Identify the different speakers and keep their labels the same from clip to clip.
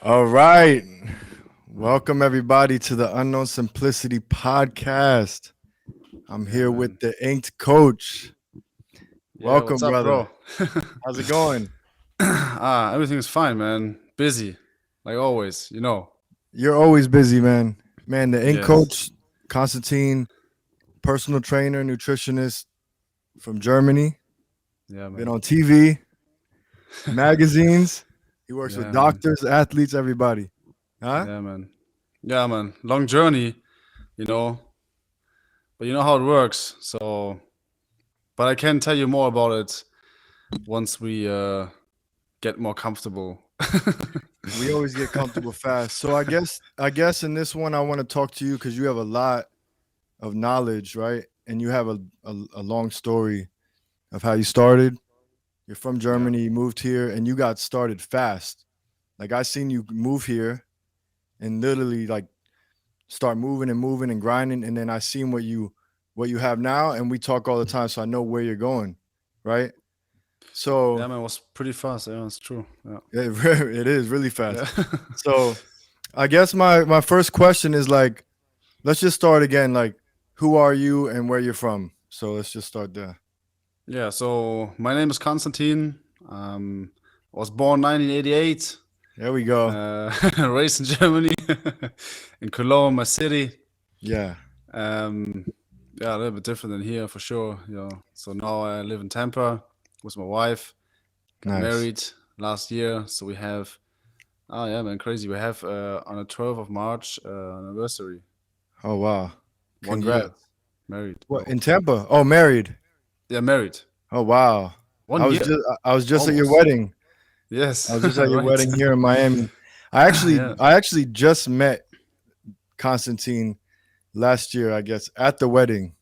Speaker 1: All right. Welcome, everybody, to the Unknown Simplicity podcast. I'm
Speaker 2: Yeah,
Speaker 1: here with
Speaker 2: man.
Speaker 1: the Inked Coach.
Speaker 2: Yeah, what's
Speaker 1: Welcome,
Speaker 2: up,
Speaker 1: brother.
Speaker 2: bro?
Speaker 1: How's it going?
Speaker 2: Everything is fine, man. Busy, like always.
Speaker 1: You're always busy, man. Man, the Inked
Speaker 2: Yes.
Speaker 1: Coach, Constantine, personal trainer, nutritionist from Germany.
Speaker 2: Yeah,
Speaker 1: Been
Speaker 2: man.
Speaker 1: on TV, magazines. He works with
Speaker 2: Yeah, man.
Speaker 1: doctors, athletes, everybody. Huh?
Speaker 2: Yeah, man. Yeah, man. Long journey, you know. But you know how it works. But I can tell you more about it once we get more comfortable.
Speaker 1: We always get comfortable fast. So I guess in this one I want to talk to you because you have a lot of knowledge, right? And you have a long story of how you started. You're from
Speaker 2: Yeah.
Speaker 1: Germany, you moved here, and you got started fast. Like I seen you move here and literally like start moving and grinding, and then I seen what you have now, and we talk all the time, so I know where you're going, right?
Speaker 2: Yeah,
Speaker 1: So
Speaker 2: man. It was pretty fast. Yeah, it's true. Yeah.
Speaker 1: it is really
Speaker 2: Yeah.
Speaker 1: fast. So I guess my first question is like, let's just start again. Like, who are you and where you're from? So let's just start there.
Speaker 2: Yeah. So my name is Konstantin. I was born 1988.
Speaker 1: There we go.
Speaker 2: Raised in Germany, in Cologne, my city.
Speaker 1: Yeah.
Speaker 2: Um, yeah, a little bit different than here for sure. So now I live in Tampa with my wife. Got
Speaker 1: Nice.
Speaker 2: married last year, so we have. Oh yeah, man, crazy! We have on the 12th of March anniversary.
Speaker 1: Oh wow.
Speaker 2: 1 year
Speaker 1: Congrats.
Speaker 2: married.
Speaker 1: What,
Speaker 2: Oh,
Speaker 1: in Tampa? Oh, married.
Speaker 2: yeah, married.
Speaker 1: Oh wow.
Speaker 2: One
Speaker 1: I was
Speaker 2: year,
Speaker 1: just I was just at your
Speaker 2: almost.
Speaker 1: wedding. I
Speaker 2: Yes,
Speaker 1: was just at your
Speaker 2: right.
Speaker 1: wedding here in Miami. I actually
Speaker 2: Yeah.
Speaker 1: I actually just met Constantine last year, I guess, at the wedding.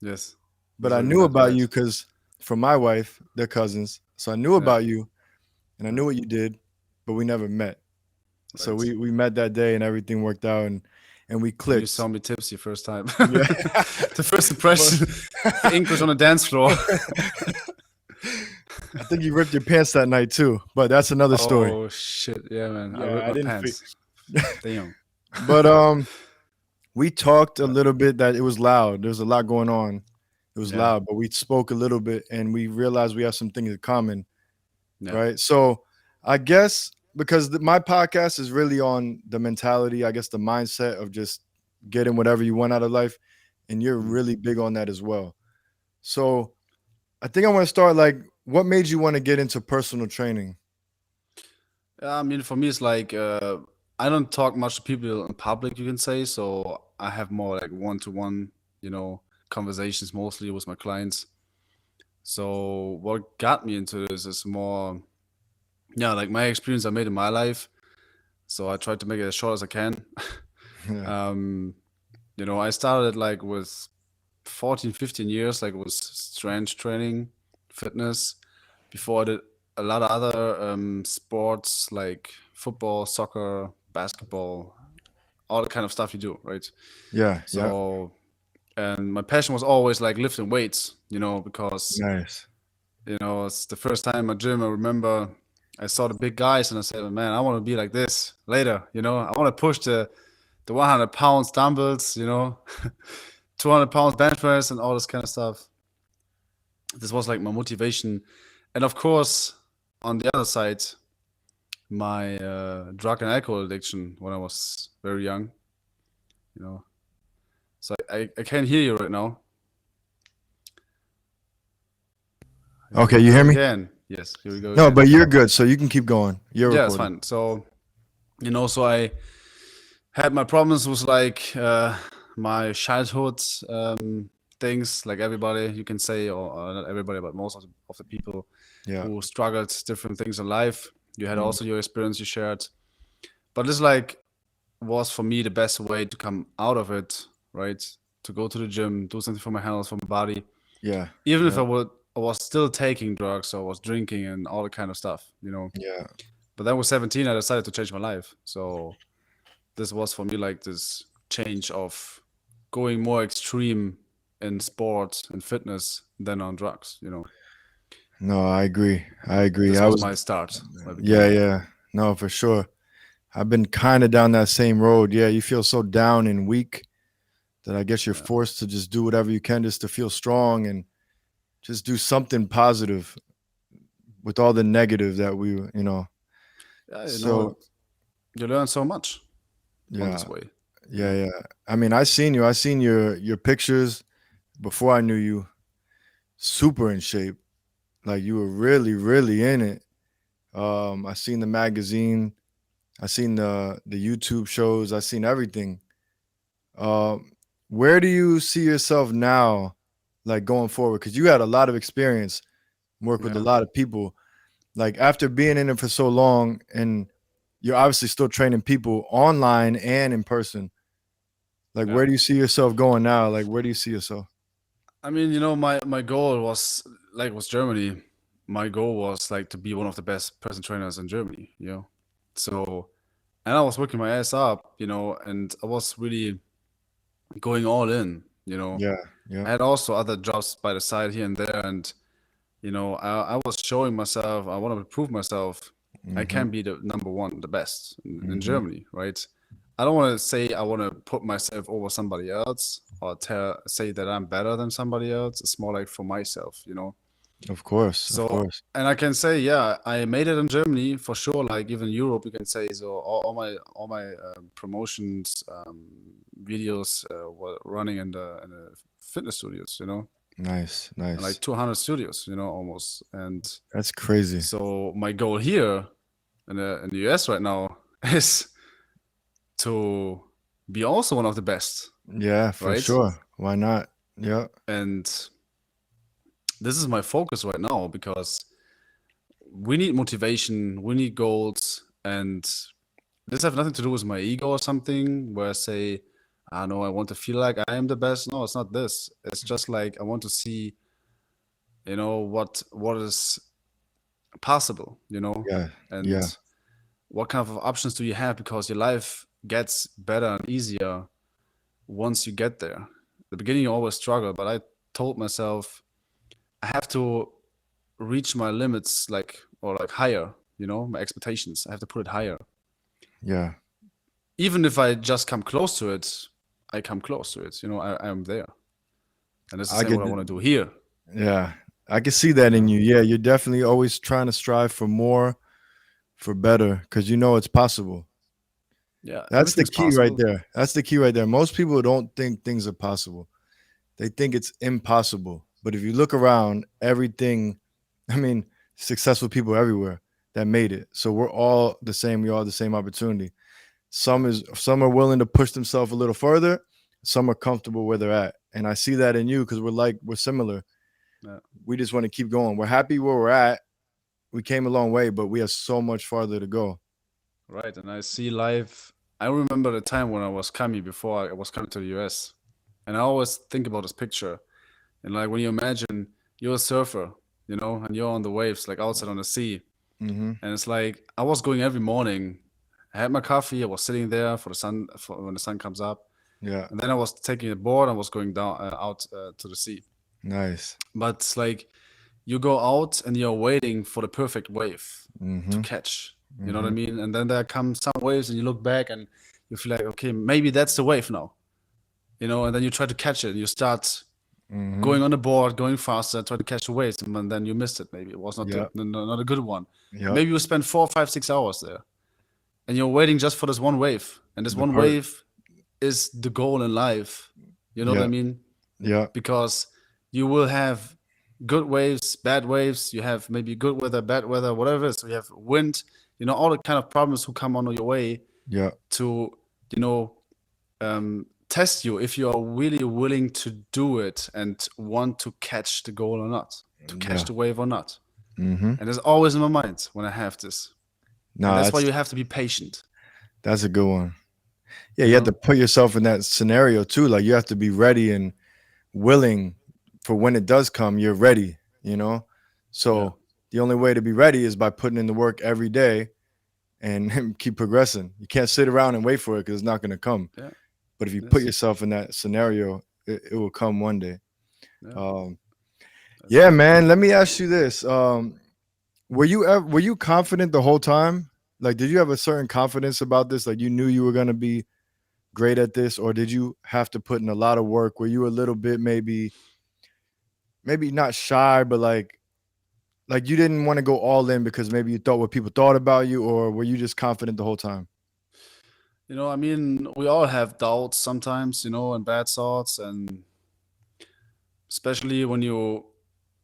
Speaker 2: Yes,
Speaker 1: But
Speaker 2: that's
Speaker 1: I
Speaker 2: where we
Speaker 1: knew
Speaker 2: met.
Speaker 1: about
Speaker 2: Right.
Speaker 1: you because from my wife, they're cousins. So I knew
Speaker 2: Yeah.
Speaker 1: about you and I
Speaker 2: Yeah.
Speaker 1: knew what you did, but we never met. So
Speaker 2: Right.
Speaker 1: we met that day and everything worked out and we
Speaker 2: When you
Speaker 1: clicked.
Speaker 2: saw me tipsy first time,
Speaker 1: Yeah.
Speaker 2: the first
Speaker 1: Well,
Speaker 2: impression, the ink was on the dance floor.
Speaker 1: I think you ripped your pants that night too, but that's another story.
Speaker 2: Oh shit! Yeah, man, I
Speaker 1: Yeah,
Speaker 2: ripped
Speaker 1: I
Speaker 2: my
Speaker 1: didn't
Speaker 2: pants. Damn.
Speaker 1: but we talked a little bit that it was loud. There was a lot going on. It was
Speaker 2: Yeah,
Speaker 1: loud, but we spoke a little bit and we realized we have some things in common,
Speaker 2: yeah,
Speaker 1: right? So I guess because my podcast is really on the mentality, I guess the mindset of just getting whatever you want out of life, and you're
Speaker 2: mm.
Speaker 1: really big on that as well. So I think I want to start like, what made you want to get into personal training?
Speaker 2: Yeah. I mean, for me, it's like I don't talk much to people in public. You can say so. I have more like one-to-one, conversations mostly with my clients. So what got me into this is more, yeah, like my experience I made in my life. So I tried to make it as short as I can.
Speaker 1: Yeah.
Speaker 2: um, I started like with 14, 15 years, like with strength training, fitness. Before I did a lot of other sports like football, soccer, basketball, all the kind of stuff you do, right?
Speaker 1: Yeah. Yeah.
Speaker 2: So, and my passion was always like lifting weights, because,
Speaker 1: Nice.
Speaker 2: it's the first time in my gym. I remember I saw the big guys and I said, man, I want to be like this later, I want to push the 100 pounds dumbbells, 200 pounds bench press and all this kind of stuff. This was like my motivation. And of course, on the other side, my drug and alcohol addiction when I was very young, you know. So I can't hear you right now. Here
Speaker 1: Okay,
Speaker 2: we
Speaker 1: you
Speaker 2: go
Speaker 1: hear me?
Speaker 2: again. Yes, here we go
Speaker 1: No,
Speaker 2: again.
Speaker 1: but you're good, so you can keep going. You're
Speaker 2: Yeah, it's
Speaker 1: recording.
Speaker 2: fine. So, so I had my problems with like my childhood things, like everybody, you can say, or not everybody, but most of the people
Speaker 1: Yeah.
Speaker 2: who struggled different things in life. You had
Speaker 1: Mm.
Speaker 2: also your experience you shared, but this like was for me the best way to come out of it, right? To go to the gym, do something for my health, for my body,
Speaker 1: Yeah.
Speaker 2: even if
Speaker 1: Yeah.
Speaker 2: I was still taking drugs, or was drinking and all that kind of stuff.
Speaker 1: Yeah.
Speaker 2: But then with 17, I decided to change my life. So this was for me like this change of going more extreme in sport and fitness than on drugs.
Speaker 1: No, I agree. I agree.
Speaker 2: This
Speaker 1: I
Speaker 2: was
Speaker 1: was
Speaker 2: my start, my
Speaker 1: Yeah,
Speaker 2: beginning.
Speaker 1: yeah. No, for sure. I've been kind of down that same road. Yeah, you feel so down and weak that I guess you're
Speaker 2: Yeah,
Speaker 1: forced to just do whatever you can just to feel strong and just do something positive with all the negative that we.
Speaker 2: yeah,
Speaker 1: So
Speaker 2: you learn so much on
Speaker 1: yeah,
Speaker 2: this way. You
Speaker 1: yeah,
Speaker 2: know,
Speaker 1: yeah. I mean, I seen you. I seen your pictures before I knew you. Super in shape. Like you were really, really in it. I seen the magazine. I seen the YouTube shows. I seen everything. Um, where do you see yourself now, like going forward? Because you had a lot of experience, work with a
Speaker 2: yeah,
Speaker 1: lot of people. Like after being in it for so long, and you're obviously still training people online and in person. Like,
Speaker 2: yeah.
Speaker 1: where do you see yourself going now? Like, where do you see yourself?
Speaker 2: I mean, my goal was like was Germany. My goal was like to be one of the best personal trainers in Germany. So and I was working my ass up, and I was really going all in.
Speaker 1: Yeah, yeah.
Speaker 2: I had also other jobs by the side here and there, and I was showing myself. I want to prove myself. I
Speaker 1: Mm-hmm.
Speaker 2: can be the number one, the best in
Speaker 1: Mm-hmm.
Speaker 2: Germany, right? I don't want to say I want to put myself over somebody else or say that I'm better than somebody else. It's more like for myself.
Speaker 1: Of course, of
Speaker 2: So,
Speaker 1: course.
Speaker 2: and I can say, yeah, I made it in Germany for sure. Like even Europe, you can say so. All my promotions videos were running in the fitness studios,
Speaker 1: Nice,
Speaker 2: and like
Speaker 1: nice.
Speaker 2: 200 studios, almost. And
Speaker 1: That's crazy.
Speaker 2: so my goal here in the US right now is to be also one of the best,
Speaker 1: Yeah, for
Speaker 2: right?
Speaker 1: sure. Why not? Yeah,
Speaker 2: And this is my focus right now because we need motivation, we need goals, and this have nothing to do with my ego or something where I say, I know I want to feel like I am the best. No, it's not this. It's just like I want to see, what is possible,
Speaker 1: yeah,
Speaker 2: and
Speaker 1: yeah,
Speaker 2: what kind of options do you have because your life gets better and easier once you get there. At the beginning you always struggle, but I told myself I have to reach my limits or higher, my expectations. I have to put it higher.
Speaker 1: yeah.
Speaker 2: Even if I just come close to it, I come close to it. I'm there. And it's the
Speaker 1: I
Speaker 2: same
Speaker 1: get,
Speaker 2: what I want to do here.
Speaker 1: yeah, I can see that
Speaker 2: You
Speaker 1: in
Speaker 2: know?
Speaker 1: you. Yeah, you're definitely always trying to strive for more, for better, because you know it's possible.
Speaker 2: Yeah,
Speaker 1: That's
Speaker 2: everything
Speaker 1: the
Speaker 2: is
Speaker 1: key right
Speaker 2: possible.
Speaker 1: there. That's the key right there. Most people don't think things are possible. They think it's impossible. But if you look around, everything, I mean, successful people everywhere that made it. So we're all the same. We all have the same opportunity. Some are willing to push themselves a little further. Some are comfortable where they're at. And I see that in you because we're similar.
Speaker 2: Yeah,
Speaker 1: We just want to keep going. We're happy where we're at. We came a long way, but we have so much farther to go.
Speaker 2: right. And I see life. I remember the time when I was coming before I was coming to the US. And I always think about this picture. And like when you imagine you're a surfer, and you're on the waves, like outside on the sea.
Speaker 1: Mm-hmm.
Speaker 2: And it's like I was going every morning. I had my coffee. I was sitting there for the sun for when the sun comes up,
Speaker 1: Yeah.
Speaker 2: and then I was taking a board and was going down out to the sea.
Speaker 1: Nice.
Speaker 2: But it's like you go out and you're waiting for the perfect wave to
Speaker 1: Mm-hmm.
Speaker 2: catch. You know what I
Speaker 1: Mm-hmm.
Speaker 2: mean? And then there come some waves, and you look back and you feel like, okay, maybe that's the wave now. And then you try to catch it. And you start
Speaker 1: Mm-hmm.
Speaker 2: going on the board, going faster, try to catch the waves, and then you missed it. Maybe it was
Speaker 1: Yep.
Speaker 2: not a good one.
Speaker 1: Yep.
Speaker 2: Maybe you spend 4, 5, 6 hours there and you're waiting just for this one wave. And this
Speaker 1: The
Speaker 2: one
Speaker 1: part.
Speaker 2: wave is the goal in life. You know what I
Speaker 1: Yeah.
Speaker 2: mean?
Speaker 1: Yeah.
Speaker 2: Because you will have good waves, bad waves. You have maybe good weather, bad weather, whatever it is. So you have wind, all the kind of problems who come on your way
Speaker 1: Yeah.
Speaker 2: to, you know, test you if you are really willing to do it and want to catch the goal or not, to catch
Speaker 1: Yeah.
Speaker 2: the wave or not.
Speaker 1: Mm-hmm.
Speaker 2: And it's always in my mind when I have this. And
Speaker 1: No,
Speaker 2: that's why
Speaker 1: that's
Speaker 2: you have to be patient,
Speaker 1: that's a good one. Yeah,
Speaker 2: you
Speaker 1: you have to
Speaker 2: know?
Speaker 1: put yourself in that scenario too. Like you have to be ready and willing for when it does come, you're ready.
Speaker 2: Yeah.
Speaker 1: So the only way to be ready is by putting in the work every day and keep progressing. You can't sit around and wait for it because it's not going to come.
Speaker 2: Yeah.
Speaker 1: But if you put
Speaker 2: Yes.
Speaker 1: yourself in that scenario, it will come one day.
Speaker 2: Yeah.
Speaker 1: Um,
Speaker 2: That's
Speaker 1: yeah,
Speaker 2: it.
Speaker 1: man. Let me ask you this: were you confident the whole time? Like, did you have a certain confidence about this? Like, you knew you were gonna be great at this, or did you have to put in a lot of work? Were you a little bit maybe not shy, but like you didn't want to go all in because maybe you thought what people thought about you, or were you just confident the whole time?
Speaker 2: I mean, we all have doubts sometimes, and bad thoughts, and especially when you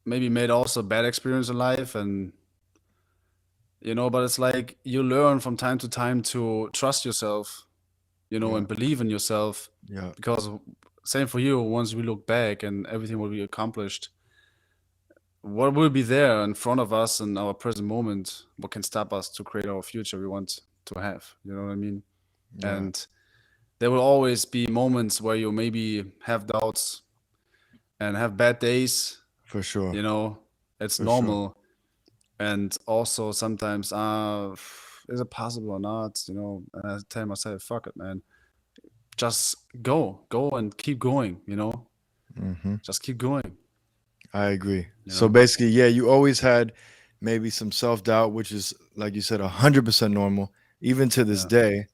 Speaker 2: maybe made also a bad experience in life, and but it's like you learn from time to time to trust yourself,
Speaker 1: Yeah,
Speaker 2: and believe in yourself,
Speaker 1: yeah,
Speaker 2: because same for you. Once we look back and everything what we accomplished, what will be there in front of us in our present moment, what can stop us to create our future we want to have, you know what I mean?
Speaker 1: yeah,
Speaker 2: And there will always be moments where you maybe have doubts and have bad days,
Speaker 1: for sure,
Speaker 2: you know, it's
Speaker 1: for sure.
Speaker 2: normal. And also sometimes, is it possible or not? And I tell myself, fuck it, man. Just go and keep going,
Speaker 1: Hmm.
Speaker 2: just keep going,
Speaker 1: I agree.
Speaker 2: you
Speaker 1: So
Speaker 2: know?
Speaker 1: basically, yeah, you always had maybe some self doubt, which is like you said, 100% normal, even to this
Speaker 2: Yeah.
Speaker 1: day.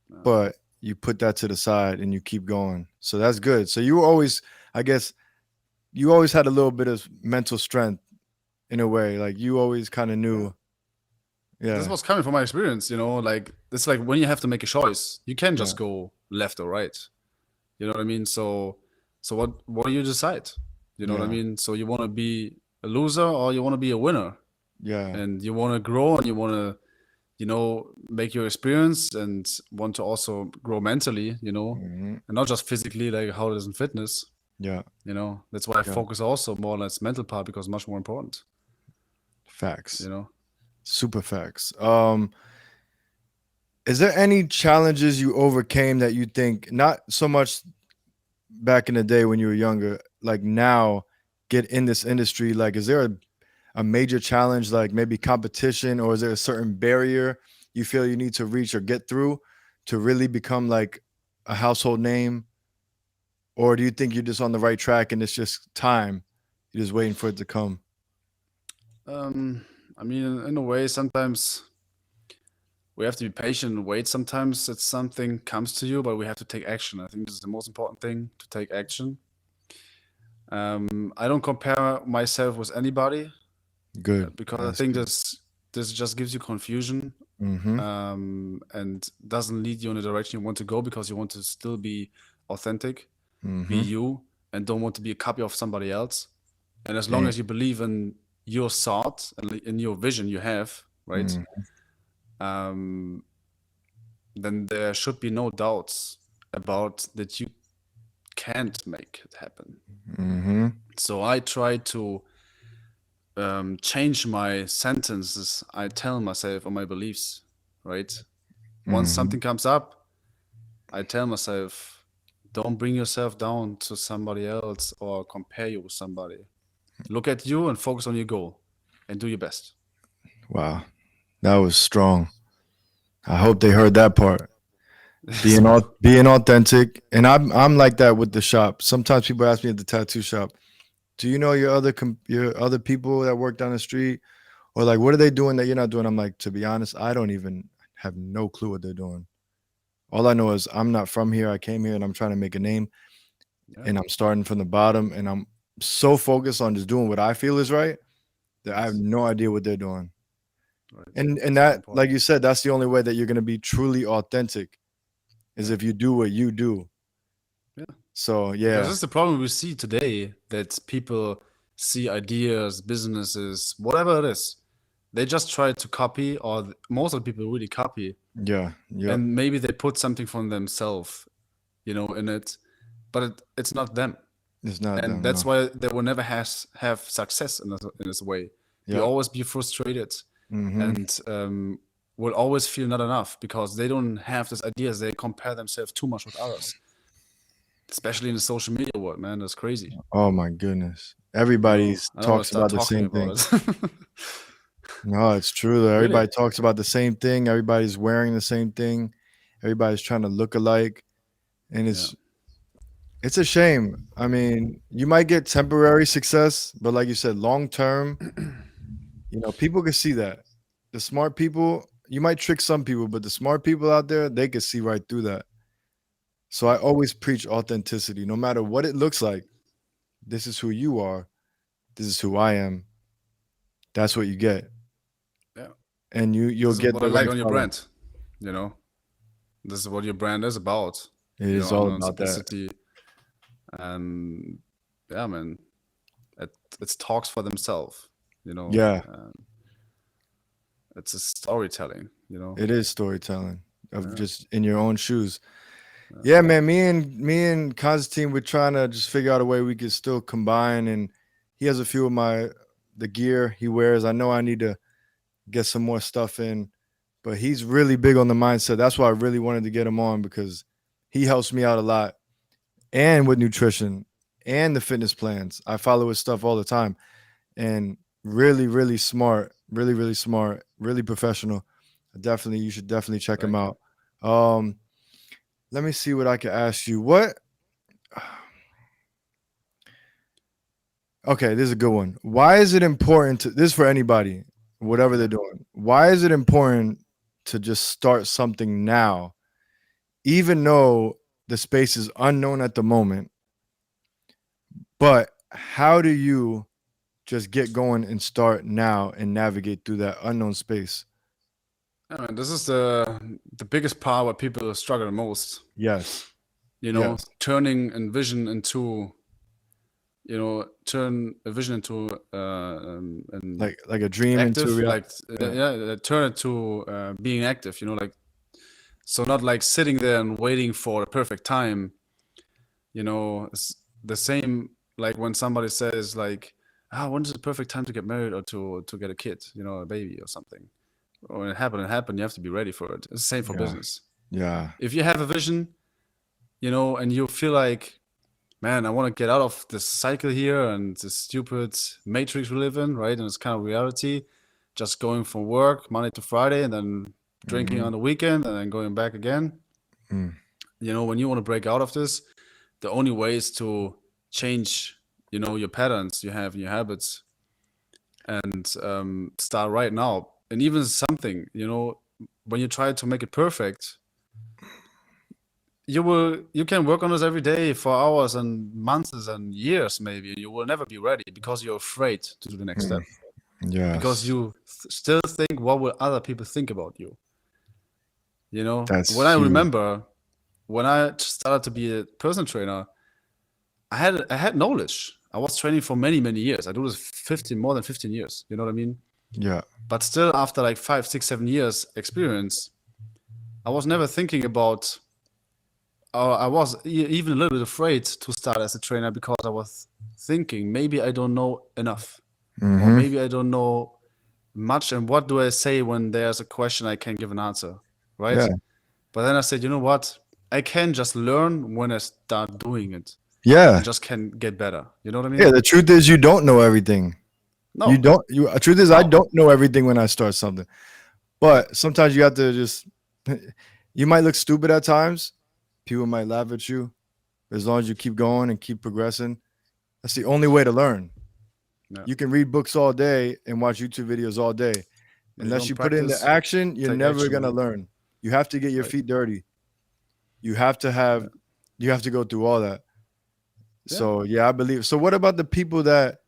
Speaker 2: Yeah.
Speaker 1: But you put that to the side and you keep going. So that's good. So you were always, I guess, you always had a little bit of mental strength in a way. Like you always kind of
Speaker 2: Yeah.
Speaker 1: knew.
Speaker 2: This
Speaker 1: Yeah,
Speaker 2: was coming from my experience, like it's like when you have to make a choice, you can
Speaker 1: yeah,
Speaker 2: just go left or right. You know what I mean? So what do you decide? You know what I
Speaker 1: yeah,
Speaker 2: mean? So you want to be a loser or you want to be a winner,
Speaker 1: yeah.
Speaker 2: and you want to grow and you want to make your experience and want to also grow mentally,
Speaker 1: Hmm.
Speaker 2: and not just physically like how it is in fitness.
Speaker 1: Yeah,
Speaker 2: That's why I
Speaker 1: yeah.
Speaker 2: focus also more on this mental part because it's much more important. You
Speaker 1: Facts.
Speaker 2: know.
Speaker 1: Super facts. Is there any challenges you overcame that you think not so much back in the day when you were younger, like now get in this industry? Like, is there a major challenge, like maybe competition, or is there a certain barrier you feel you need to reach or get through to really become like a household name? Or do you think you're just on the right track and it's just time? You're just waiting for it to come.
Speaker 2: Um, I mean, in a way, sometimes we have to be patient and wait. Sometimes that something comes to you, but we have to take action. I think this is the most important thing, to take action. I don't compare myself with anybody,
Speaker 1: Good.
Speaker 2: because I
Speaker 1: That's
Speaker 2: think
Speaker 1: good.
Speaker 2: this just gives you confusion,
Speaker 1: Mm-hmm.
Speaker 2: and doesn't lead you in the direction you want to go, because you want to still be authentic, be
Speaker 1: Mm-hmm.
Speaker 2: you, and don't want to be a copy of somebody else. And as long
Speaker 1: Damn.
Speaker 2: as you believe in your thought and in your vision you have, right?
Speaker 1: Mm-hmm.
Speaker 2: Um, then there should be no doubts about that you can't make it happen.
Speaker 1: Mm-hmm.
Speaker 2: So I try to change my sentences I tell myself, or my beliefs, right? Once
Speaker 1: Mm-hmm.
Speaker 2: something comes up, I tell myself, don't bring yourself down to somebody else or compare you with somebody. Look at you and focus on your goal and do your best.
Speaker 1: Wow. That was strong. I hope they heard that part. Being
Speaker 2: So,
Speaker 1: being authentic. And I'm like that with the shop. Sometimes people ask me at the tattoo shop, do you know your your other people that work down the street? Or like, what are they doing that you're not doing? I'm like, to be honest, I don't even have no clue what they're doing. All I know is I'm not from here. I came here and I'm trying to make a name
Speaker 2: yeah,
Speaker 1: and I'm starting from the bottom and I'm so focused on just doing what I feel is right that I have
Speaker 2: yes,
Speaker 1: no idea what they're doing.
Speaker 2: right.
Speaker 1: And
Speaker 2: That's very
Speaker 1: that, like
Speaker 2: important.
Speaker 1: you said, that's the only way that you're gonna be truly authentic is
Speaker 2: Yeah,
Speaker 1: if you do what you do.
Speaker 2: yeah.
Speaker 1: So
Speaker 2: Because
Speaker 1: yeah,
Speaker 2: that's the problem we see today, that people see ideas, businesses, whatever it is. They just try to copy, or most of the people really copy,
Speaker 1: yeah, yep.
Speaker 2: and maybe they put something from themselves, in it, but it's not them.
Speaker 1: It's not
Speaker 2: And
Speaker 1: them,
Speaker 2: that's
Speaker 1: no.
Speaker 2: why they will never have success in this way. You
Speaker 1: Yep.
Speaker 2: always be frustrated,
Speaker 1: Mm-hmm.
Speaker 2: and will always feel not enough because they don't have these ideas. They compare themselves too much with others, especially in the social media world, man. That's crazy.
Speaker 1: Oh my goodness. Everybody's
Speaker 2: I don't want to
Speaker 1: talks
Speaker 2: start
Speaker 1: about the
Speaker 2: talking
Speaker 1: same
Speaker 2: about
Speaker 1: thing.
Speaker 2: it.
Speaker 1: No, it's true though.
Speaker 2: Really?
Speaker 1: Everybody talks about the same thing. Everybody's wearing the same thing. Everybody's trying to look alike. And
Speaker 2: Yeah.
Speaker 1: it's a shame. I mean, you might get temporary success, but like you said, long term, people can see that. The smart people, you might trick some people, but the smart people out there, they can see right through that. So I always preach authenticity, no matter what it looks like. This is who you are. This is who I am. That's what you get,
Speaker 2: Yeah.
Speaker 1: and you'll
Speaker 2: This is
Speaker 1: get
Speaker 2: what I
Speaker 1: the
Speaker 2: like
Speaker 1: right
Speaker 2: on your
Speaker 1: follow.
Speaker 2: brand. You know, this is what your brand is about.
Speaker 1: It
Speaker 2: You
Speaker 1: is
Speaker 2: know,
Speaker 1: all
Speaker 2: unknown
Speaker 1: about that.
Speaker 2: simplicity, and yeah, man, it it talks for themselves. You know,
Speaker 1: Yeah,
Speaker 2: it's a storytelling. You know,
Speaker 1: it is storytelling of
Speaker 2: yeah,
Speaker 1: just in your own shoes.
Speaker 2: yeah,
Speaker 1: Yeah, man. Me and Constantine, we're trying to just figure out a way we could still combine. And he has a few of the gear he wears. I know I need to get some more stuff in, but he's really big on the mindset. That's why I really wanted to get him on because he helps me out a lot and with nutrition and the fitness plans. I follow his stuff all the time and really, really smart, really smart, really professional. Definitely, you should definitely check him
Speaker 2: thank you.
Speaker 1: out. Um, let me see what I can ask you. What? Okay, this is a good one. Why is it important to this is for anybody, whatever they're
Speaker 2: Yeah.
Speaker 1: doing? Why is it important to just start something now, even though the space is unknown at the moment? But how do you just get going and start now and navigate through that unknown space?
Speaker 2: I mean, this is the biggest part where people struggle the most.
Speaker 1: Yes.
Speaker 2: You know,
Speaker 1: Yes.
Speaker 2: turning a vision into, you know, turn a vision into an
Speaker 1: Like a dream into
Speaker 2: active,
Speaker 1: reality.
Speaker 2: like
Speaker 1: Yeah.
Speaker 2: turn it to being active. You know, like so not like sitting there and waiting for the perfect time. You know, it's the same like when somebody says like, ah, when is the perfect time to get married or to get a kid? You know, a baby or something. When it happened, you have to be ready for it. It's the same for
Speaker 1: Yeah.
Speaker 2: business.
Speaker 1: Yeah.
Speaker 2: If you have a vision, you know, and you feel like, man, I want to get out of this cycle here and this stupid matrix we live in, right? And it's kind of reality, just going from work Monday to Friday and then drinking
Speaker 1: Hmm.
Speaker 2: on the weekend and then going back again.
Speaker 1: Mm.
Speaker 2: You know, when you want to break out of this, the only way is to change, you know, your patterns you have in your habits and start right now. And even something, you know, when you try to make it perfect, you can work on this every day for hours and months and years maybe. You will never be ready because you're afraid to do the next
Speaker 1: Mm.
Speaker 2: step. Because
Speaker 1: Yes.
Speaker 2: you still think, what will other people think about you? You know, when
Speaker 1: That's
Speaker 2: I
Speaker 1: huge.
Speaker 2: remember when I started to be a personal trainer, I had knowledge. I was training for many years. I do this 15 more than 15 years. You know what I mean?
Speaker 1: Yeah.
Speaker 2: But still, after like 5, 6, 7 years experience, I was never thinking about. I was even a little bit afraid to start as a trainer because I was thinking maybe I don't know enough, or
Speaker 1: Hmm.
Speaker 2: maybe I don't know much. And what do I say when there's a question I can give an answer,
Speaker 1: Yeah.
Speaker 2: right? But then I said, you know what? I can just learn when I start doing it, and
Speaker 1: Yeah.
Speaker 2: just can get better. You know what I
Speaker 1: Yeah.
Speaker 2: mean?
Speaker 1: The truth is, you don't know everything. You
Speaker 2: No,
Speaker 1: don't. You. Truth is, I
Speaker 2: no,
Speaker 1: don't know everything when I start something.
Speaker 2: yeah,
Speaker 1: But sometimes you have to just. You might look stupid at times. People might laugh at you. As long as you keep going and keep progressing, that's the only way to learn.
Speaker 2: yeah.
Speaker 1: You can read books all day and watch YouTube videos all day.
Speaker 2: But you
Speaker 1: Unless
Speaker 2: don't
Speaker 1: you put it into
Speaker 2: practice,
Speaker 1: action, you're
Speaker 2: take
Speaker 1: never
Speaker 2: action,
Speaker 1: gonna
Speaker 2: right?
Speaker 1: learn. You have to get your
Speaker 2: Right.
Speaker 1: feet dirty. You have to have
Speaker 2: Yeah.
Speaker 1: you have to go through all that.
Speaker 2: Yeah.
Speaker 1: So yeah, I believe. So what about the people that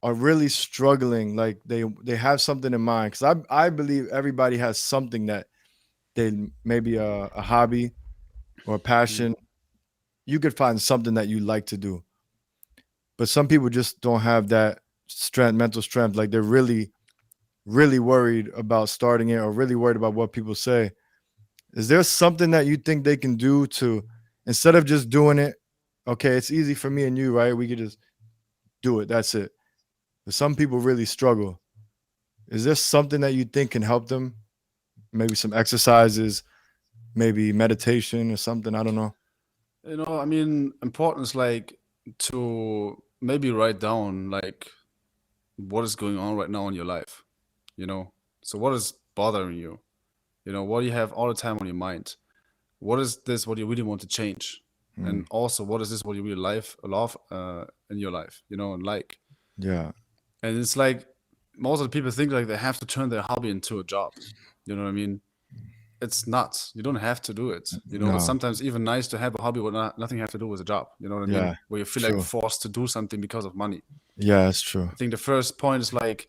Speaker 1: are really struggling? Like they have something in mind? Because I believe everybody has something that they maybe a hobby or a
Speaker 2: Mm.
Speaker 1: passion. You could find something that you like to do, but some people just don't have that strength, mental strength. Like they're really worried about starting it or really worried about what people say. Is there something that you think they can do to instead of just doing it? Okay, it's easy for me and you, right? We could just do it. That's it. But some people really struggle. Is there something that you think can help them? Maybe some exercises, maybe meditation or something. I don't know.
Speaker 2: You know, I mean, important is like to maybe write down like what is going on right now in your life, you know? So what is bothering you? You know, what do you have all the time on your mind? What is this what you really want to change?
Speaker 1: Mm,
Speaker 2: And also what is this what you really love in your life, you know, and like.
Speaker 1: yeah.
Speaker 2: And it's like most of the people think like they have to turn their hobby into a job. You know what I mean? It's not. You don't have to do it. You know, it's
Speaker 1: No.
Speaker 2: sometimes even nice to have a hobby with nothing have to do with a job. You know what I mean?
Speaker 1: Yeah.
Speaker 2: Where you feel like
Speaker 1: True.
Speaker 2: forced to do something because of money.
Speaker 1: Yeah, that's true.
Speaker 2: I think the first point is like,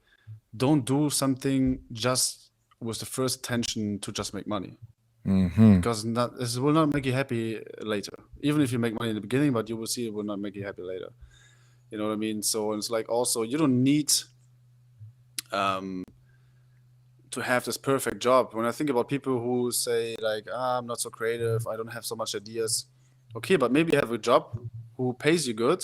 Speaker 2: don't do something just with the first intention to just make money,
Speaker 1: Mm-hmm.
Speaker 2: because this will not make you happy later. Even if you make money in the beginning, but you will see it will not make you happy later. You know what I mean? So it's like also you don't need um, to have this perfect job. When I think about people who say like, I'm not so creative, I don't have so much ideas. Okay, but maybe you have a job who pays you good,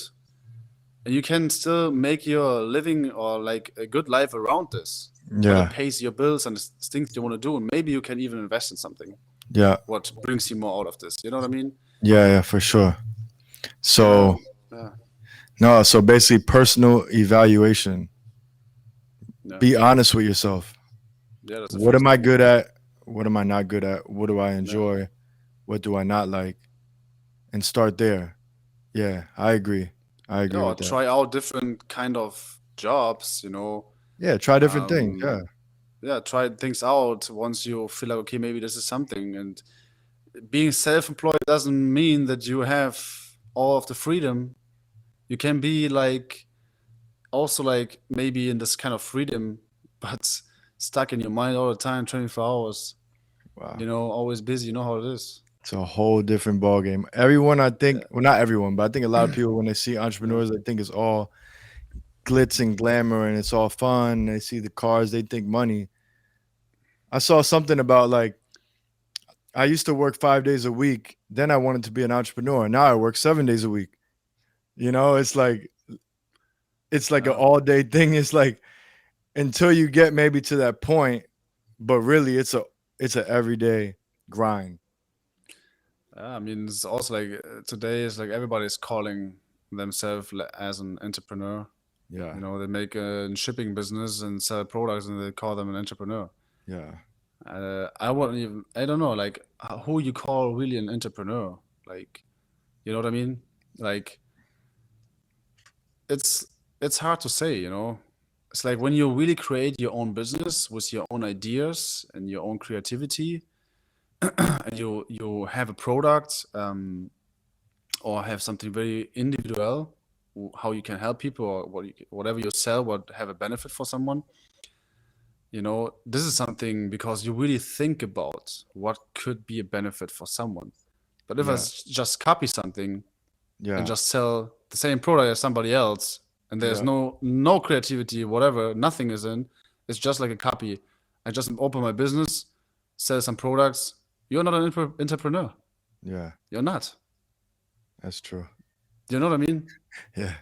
Speaker 2: and you can still make your living or like a good life around this. But it
Speaker 1: Yeah.
Speaker 2: pays your bills and the things you want to do, and maybe you can even invest in something
Speaker 1: Yeah.
Speaker 2: what brings you more out of this. You know what I mean?
Speaker 1: Yeah, yeah, for sure.
Speaker 2: Yeah,
Speaker 1: So
Speaker 2: yeah,
Speaker 1: no, so basically personal evaluation.
Speaker 2: yeah,
Speaker 1: Be honest with yourself.
Speaker 2: yeah. That's the
Speaker 1: What
Speaker 2: first
Speaker 1: am I
Speaker 2: thing.
Speaker 1: good at? What am I not good at? What do I
Speaker 2: Yeah,
Speaker 1: enjoy? What do I not like? And start there. Yeah, I agree. I
Speaker 2: yeah.
Speaker 1: agree
Speaker 2: Or
Speaker 1: with that.
Speaker 2: try out different kind of jobs. You know,
Speaker 1: Yeah, try different things.
Speaker 2: um,
Speaker 1: Yeah.
Speaker 2: yeah. Try things out once you feel like okay, maybe this is something. And being self-employed doesn't mean that you have all of the freedom. You can be like also like maybe in this kind of freedom, but stuck in your mind all the time, 24 hours.
Speaker 1: Wow.
Speaker 2: You know, always busy. You know how it is.
Speaker 1: It's a whole different ball game. Everyone, I
Speaker 2: Yeah,
Speaker 1: think, well, not everyone, but I think a lot of people when they see
Speaker 2: yeah,
Speaker 1: entrepreneurs, they think it's all glitz and glamour and it's all fun. They see the cars, they think money. I saw something about like I used to work 5 days a week. Then I wanted to be an entrepreneur. Now I work 7 days a week. You know, it's like an
Speaker 2: yeah.
Speaker 1: all day thing. It's like until you get maybe to that point, but really it's a everyday grind.
Speaker 2: Yeah, I mean, it's also like today is like everybody's calling themselves as an entrepreneur.
Speaker 1: Yeah.
Speaker 2: You know, they make a shipping business and sell products, and they call them an entrepreneur.
Speaker 1: Yeah.
Speaker 2: I wouldn't even. I don't know, like who you call really an entrepreneur. Like, you know what I mean? Like, it's it's hard to say. You know, it's like when you really create your own business with your own ideas and your own creativity, and you have a product. Or have something very individual, how you can help people or whatever you sell, what have a benefit for someone. You know, this is something because you really think about what could be a benefit for someone. But if I
Speaker 1: Yeah.
Speaker 2: just copy something and
Speaker 1: Yeah.
Speaker 2: just sell the same product as somebody else, and there's
Speaker 1: Yeah.
Speaker 2: no creativity, whatever, nothing is in, it's just like a copy. I just open my business, sell some products. You're not an entrepreneur.
Speaker 1: Yeah.
Speaker 2: You're not.
Speaker 1: That's true.
Speaker 2: You know what I mean?
Speaker 1: Yeah.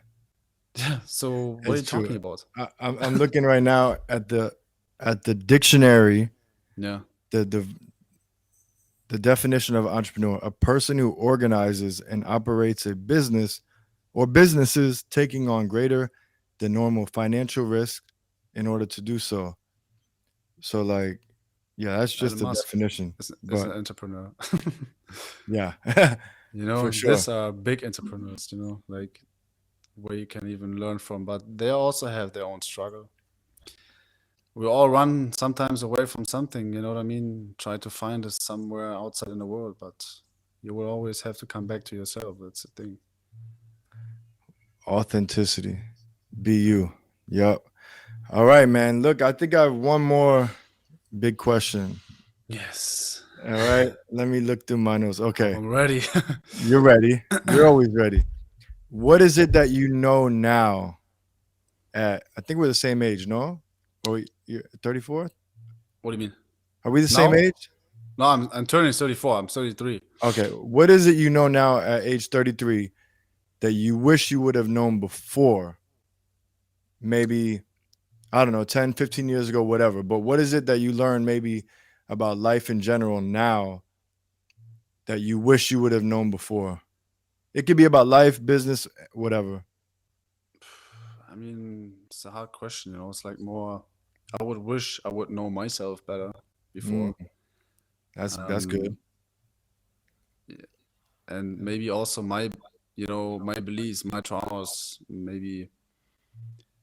Speaker 2: Yeah. So what are
Speaker 1: It's
Speaker 2: you
Speaker 1: true.
Speaker 2: talking about?
Speaker 1: I'm looking right now at the dictionary,
Speaker 2: Yeah.
Speaker 1: the the the definition of entrepreneur, a person who organizes and operates a business or businesses taking on greater than normal financial risk in order to do so. So like, yeah, that's just
Speaker 2: Elon
Speaker 1: the
Speaker 2: Musk
Speaker 1: definition.
Speaker 2: is
Speaker 1: But
Speaker 2: an entrepreneur.
Speaker 1: yeah,
Speaker 2: You
Speaker 1: for
Speaker 2: know,
Speaker 1: sure.
Speaker 2: these are big entrepreneurs, you know, like where you can even learn from, but they also have their own struggle. We all run sometimes away from something, you know what I mean? Try to find it somewhere outside in the world, but you will always have to come back to yourself. That's the thing.
Speaker 1: Authenticity. Be
Speaker 2: Yeah.
Speaker 1: you. Yep. All right, man. Look, I think I have one more big question.
Speaker 2: Yes.
Speaker 1: All right. Let me look through my notes. Okay.
Speaker 2: I'm ready.
Speaker 1: You're ready. You're always ready. What is it that you know now at I think we're the same age, no? Or you're 34?
Speaker 2: What do you mean?
Speaker 1: Are we the same
Speaker 2: Now?
Speaker 1: age?
Speaker 2: No, I'm turning 34. I'm 33.
Speaker 1: Okay. What is it you know now at age 33 that you wish you would have known before? Maybe, I don't know, 10, 15 years ago, whatever. But what is it that you learned maybe about life in general now that you wish you would have known before? It could be about life, business, whatever.
Speaker 2: I mean, it's a hard question, you know. It's like more, I would wish I would know myself better
Speaker 1: Mm,
Speaker 2: before.
Speaker 1: that's good.
Speaker 2: Um, and maybe also my, you know, my beliefs, my traumas, maybe,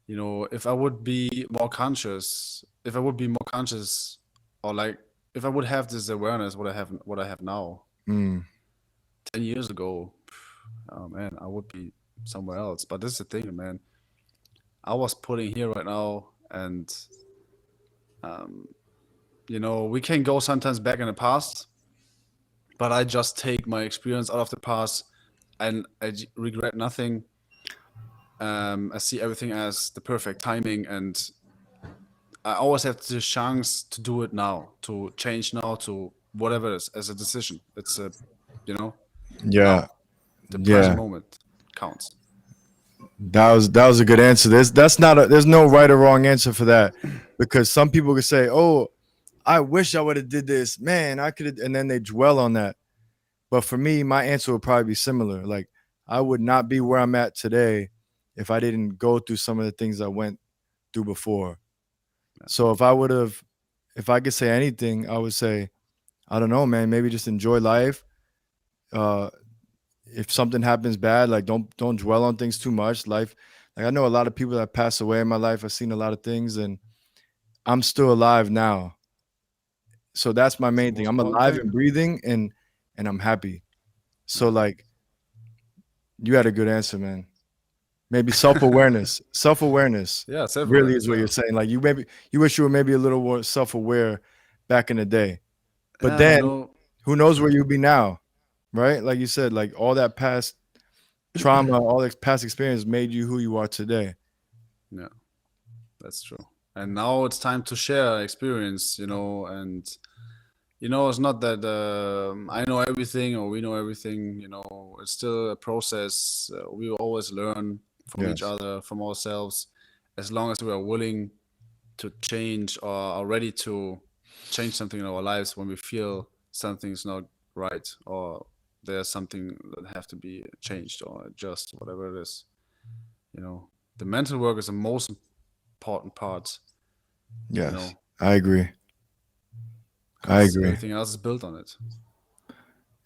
Speaker 2: you know, if I would be more conscious, if I would be more conscious or like if I would have this awareness, what I have now,
Speaker 1: Mm,
Speaker 2: 10 years ago, oh man, I would be somewhere else. But this is the thing, man. I was putting here right now, and um, we can go sometimes back in the past, but I just take my experience out of the past, and regret nothing. I see everything as the perfect timing, and I always have the chance to do it now, to change now, to whatever it is as a decision. It's you know,
Speaker 1: yeah,
Speaker 2: now the present
Speaker 1: yeah.
Speaker 2: moment counts.
Speaker 1: That was a good answer. That's not there's no right or wrong answer for that, because some people could say, "Oh, I wish I would have did this, man. I could," and then they dwell on that. But for me, my answer would probably be similar. Like I would not be where I'm at today if I didn't go through some of the things I went through before. So if I could say anything, I would say, I don't know, man. Maybe just enjoy life. Uh, if something happens bad, like don't dwell on things too much. Life, like I know a lot of people that pass away in my life. I've seen a lot of things, and I'm still alive now. So that's my
Speaker 2: It's the
Speaker 1: main thing.
Speaker 2: most
Speaker 1: I'm
Speaker 2: important
Speaker 1: alive
Speaker 2: thing.
Speaker 1: and breathing, and I'm happy. So
Speaker 2: Yeah.
Speaker 1: like you had a good answer, man. Maybe self-awareness. Self-awareness
Speaker 2: Yeah, self
Speaker 1: really
Speaker 2: awareness.
Speaker 1: is what
Speaker 2: Yeah.
Speaker 1: you're saying. Like you wish you were maybe a little more self-aware back in the day. But
Speaker 2: Yeah,
Speaker 1: then who knows where
Speaker 2: sorry.
Speaker 1: you'll be now, right? Like you said, like all that past trauma, all that past experience made you who you are today.
Speaker 2: Yeah, that's true. And now it's time to share experience, and it's not that I know everything or we know everything. It's still a process. We will always learn from each
Speaker 1: Yes.
Speaker 2: other, from ourselves, as long as we are willing to change or are ready to change something in our lives when we feel something's not right or there's something that have to be changed or adjust, whatever it is. The mental work is the most important part, you
Speaker 1: Yes.
Speaker 2: know,
Speaker 1: I agree. I
Speaker 2: because
Speaker 1: agree.
Speaker 2: everything else is built on it.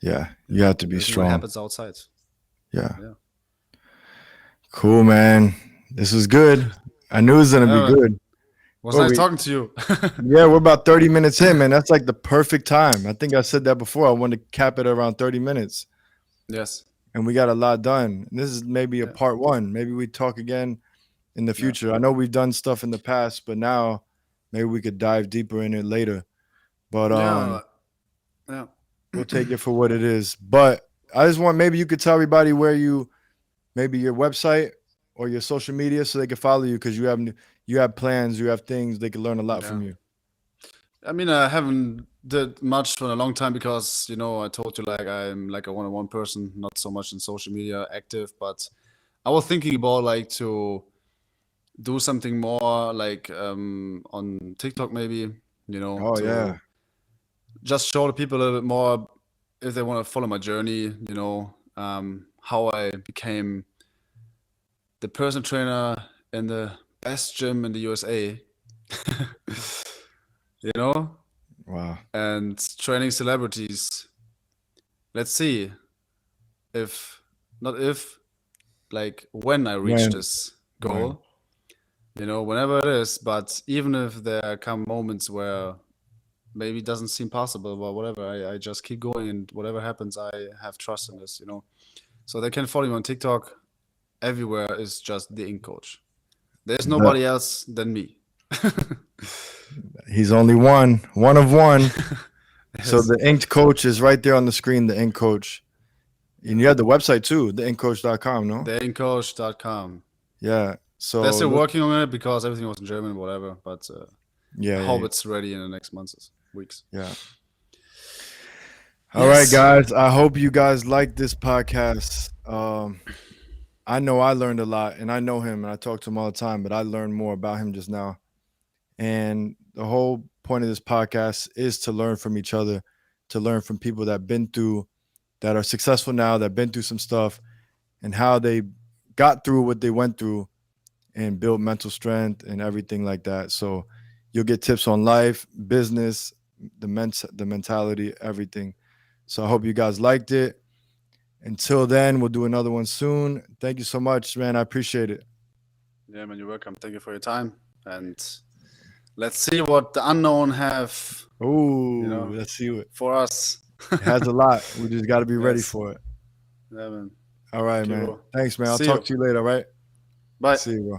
Speaker 1: Yeah. You have to be
Speaker 2: Everything what
Speaker 1: strong.
Speaker 2: happens outside.
Speaker 1: Yeah.
Speaker 2: Yeah.
Speaker 1: Cool, man. This was good. I knew it was gonna be
Speaker 2: Yeah, man.
Speaker 1: good.
Speaker 2: Was
Speaker 1: Well,
Speaker 2: nice
Speaker 1: we
Speaker 2: talking to you.
Speaker 1: yeah, we're about 30 minutes in, man. That's like the perfect time. I think I said that before. I wanted to cap it around 30 minutes.
Speaker 2: Yes.
Speaker 1: And we got a lot done. This is maybe a
Speaker 2: Yeah.
Speaker 1: part one. Maybe we talk again in the
Speaker 2: Yeah.
Speaker 1: future. I know we've done stuff in the past, but now maybe we could dive deeper in it later. But
Speaker 2: Yeah. Yeah.
Speaker 1: we'll take it for what it is. But I just want, maybe you could tell everybody where you, maybe your website or your social media, so they can follow you, because you have plans, you have things they can learn a lot
Speaker 2: Yeah.
Speaker 1: from you.
Speaker 2: I mean, I haven't did much for a long time because I told you like I'm like a one-on-one person, not so much in social media active. But I was thinking about like to do something more like on TikTok maybe,
Speaker 1: Oh yeah.
Speaker 2: to just show the people a little bit more if they want to follow my journey, how I became the personal trainer in the best gym in the USA, you know,
Speaker 1: Wow.
Speaker 2: and training celebrities. Let's see if, not if, like when I reach
Speaker 1: When
Speaker 2: this
Speaker 1: when
Speaker 2: goal, whenever it is. But even if there come moments where maybe it doesn't seem possible, but whatever, I just keep going, and whatever happens, I have trust in this. So they can follow me on TikTok. Everywhere is just the ink coach. There's
Speaker 1: the,
Speaker 2: nobody else than me.
Speaker 1: he's only one of one. So
Speaker 2: Yes.
Speaker 1: the inked coach is right there on the screen, the ink coach. And
Speaker 2: Yeah.
Speaker 1: you have the website too, theinkcoach.com, no?
Speaker 2: Theinkcoach.com.
Speaker 1: Yeah.
Speaker 2: They're
Speaker 1: So
Speaker 2: still
Speaker 1: look,
Speaker 2: working on it because everything was in German, whatever. But
Speaker 1: yeah,
Speaker 2: I
Speaker 1: yeah,
Speaker 2: hope
Speaker 1: yeah.
Speaker 2: it's ready in the next months, weeks.
Speaker 1: Yeah. All right,
Speaker 2: Yes.
Speaker 1: guys. I hope you guys like this podcast. I know I learned a lot, and I know him, and I talk to him all the time, but I learned more about him just now. And the whole point of this podcast is to learn from each other, to learn from people that been through, that are successful now, that been through some stuff, and how they got through what they went through and built mental strength and everything like that. So you'll get tips on life, business, the mentality, everything. So I hope you guys liked it. Until then, we'll do another one soon. Thank you so much, man. I appreciate it.
Speaker 2: Yeah, man, you're welcome. Thank you for your time. And let's see what the unknown have, you
Speaker 1: Ooh,
Speaker 2: know,
Speaker 1: let's see what
Speaker 2: for us.
Speaker 1: it has a lot. We just got to be ready
Speaker 2: Yes.
Speaker 1: for it.
Speaker 2: Yeah, man.
Speaker 1: All right,
Speaker 2: Okay,
Speaker 1: man.
Speaker 2: bro.
Speaker 1: Thanks, man. I'll
Speaker 2: See
Speaker 1: talk
Speaker 2: you.
Speaker 1: to you later, all right?
Speaker 2: Bye.
Speaker 1: See you, bro.